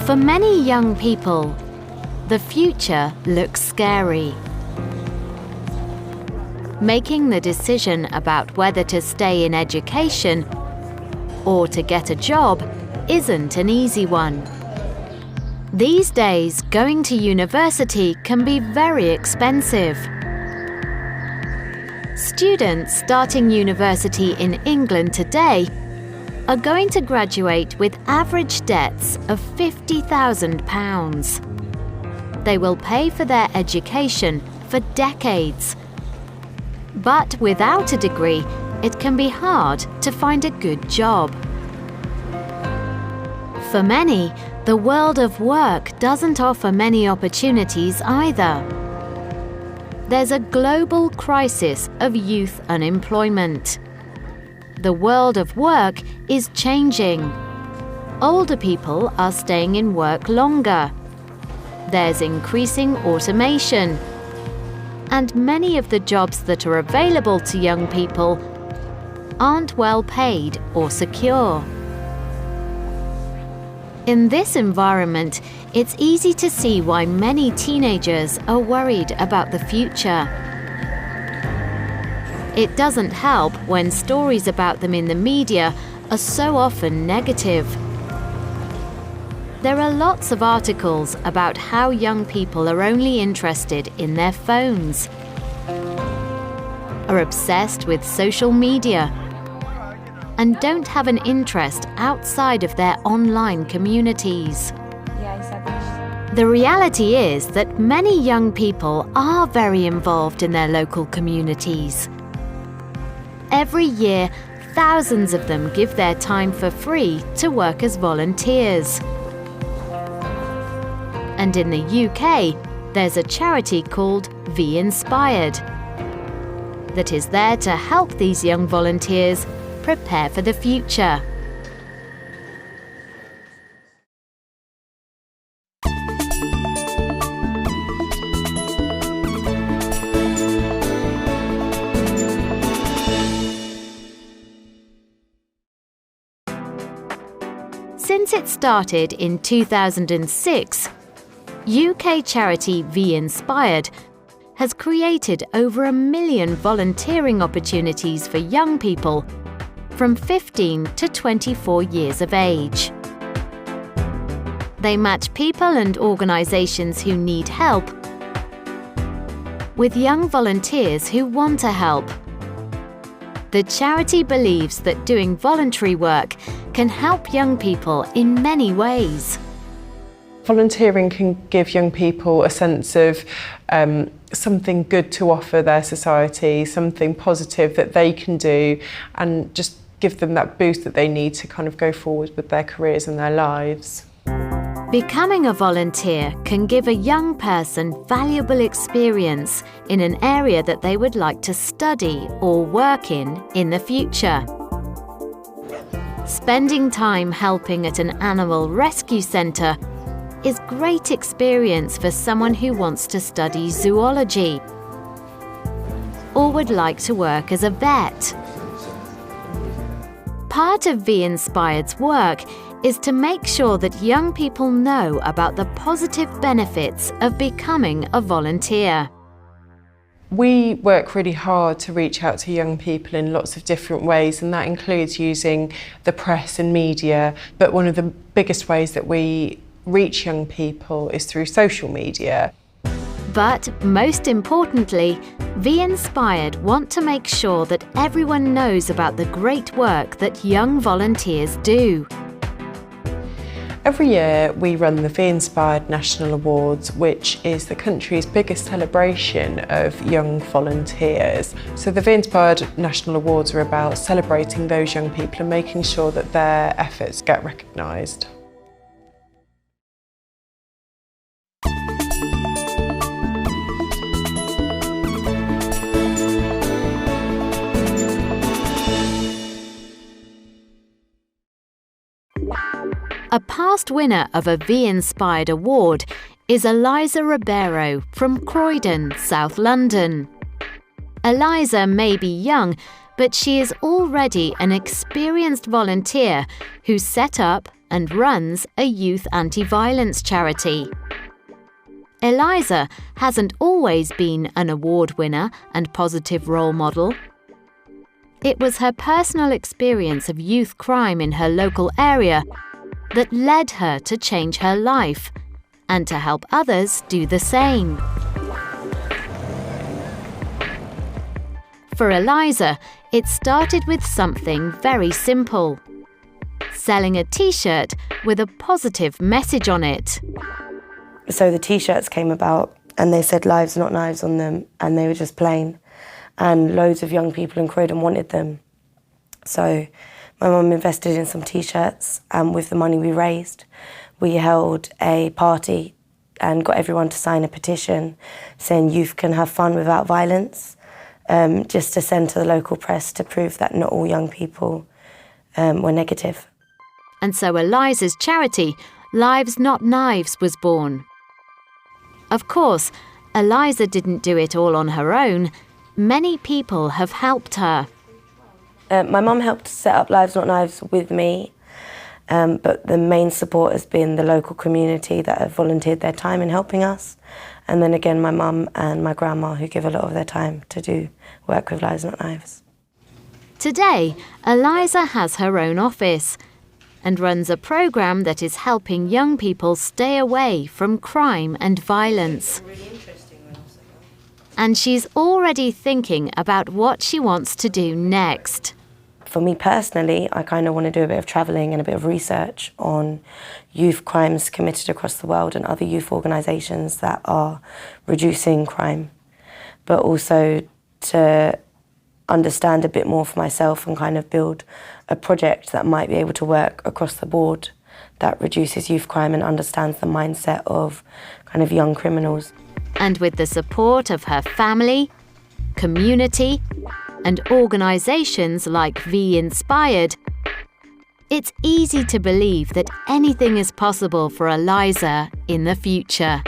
For many young people, the future looks scary. Making the decision about whether to stay in education or to get a job isn't an easy one. These days, going to university can be very expensive. Students starting university in England today are going to graduate with average debts of £50,000. They will pay for their education for decades. But without a degree, it can be hard to find a good job. For many, the world of work doesn't offer many opportunities either. There's a global crisis of youth unemployment. The world of work is changing. Older people are staying in work longer. There's increasing automation. And many of the jobs that are available to young people aren't well paid or secure. In this environment, it's easy to see why many teenagers are worried about the future. It doesn't help when stories about them in the media are so often negative. There are lots of articles about how young people are only interested in their phones, are obsessed with social media, and don't have an interest outside of their online communities. The reality is that many young people are very involved in their local communities. Every year, thousands of them give their time for free to work as volunteers. And in the UK, there's a charity called V Inspired that is there to help these young volunteers prepare for the future. Since it started in 2006, UK charity V Inspired has created over 1 million volunteering opportunities for young people from 15 to 24 years of age. They match people and organisations who need help with young volunteers who want to help. The charity believes that doing voluntary work can help young people in many ways. Volunteering can give young people a sense of something good to offer their society, something positive that they can do, and just give them that boost that they need to kind of go forward with their careers and their lives. Becoming a volunteer can give a young person valuable experience in an area that they would like to study or work in the future. Spending time helping at an animal rescue centre is great experience for someone who wants to study zoology or would like to work as a vet. Part of V Inspired's work is to make sure that young people know about the positive benefits of becoming a volunteer. We work really hard to reach out to young people in lots of different ways, and that includes using the press and media. But one of the biggest ways that we reach young people is through social media. But most importantly, V Inspired want to make sure that everyone knows about the great work that young volunteers do. Every year we run the V Inspired National Awards, which is the country's biggest celebration of young volunteers. So the V Inspired National Awards are about celebrating those young people and making sure that their efforts get recognised. A past winner of a V Inspired award is Eliza Ribeiro from Croydon, South London. Eliza may be young, but she is already an experienced volunteer who set up, and runs a youth anti-violence charity. Eliza hasn't always been an award winner and positive role model. It was her personal experience of youth crime in her local area that led her to change her life and to help others do the same. For Eliza, it started with something very simple: selling a t-shirt with a positive message on it. So the t-shirts came about and they said "Lives Not Knives" on them, and they were just plain, and loads of young people in Croydon wanted them. So my mum invested in some t-shirts, and with the money we raised, we held a party and got everyone to sign a petition saying youth can have fun without violence, just to send to the local press to prove that not all young people were negative. And so Eliza's charity, Lives Not Knives, was born. Of course, Eliza didn't do it all on her own. Many people have helped her. My mum helped set up Lives Not Knives with me, but the main support has been the local community that have volunteered their time in helping us. And then again, my mum and my grandma, who give a lot of their time to do work with Lives Not Knives. Today, Eliza has her own office and runs a programme that is helping young people stay away from crime and violence. And she's already thinking about what she wants to do next. For me personally, I kind of want to do a bit of travelling and a bit of research on youth crimes committed across the world and other youth organisations that are reducing crime, but also to understand a bit more for myself and kind of build a project that might be able to work across the board that reduces youth crime and understands the mindset of kind of young criminals. And with the support of her family, community, and organisations like V Inspired, it's easy to believe that anything is possible for Eliza in the future.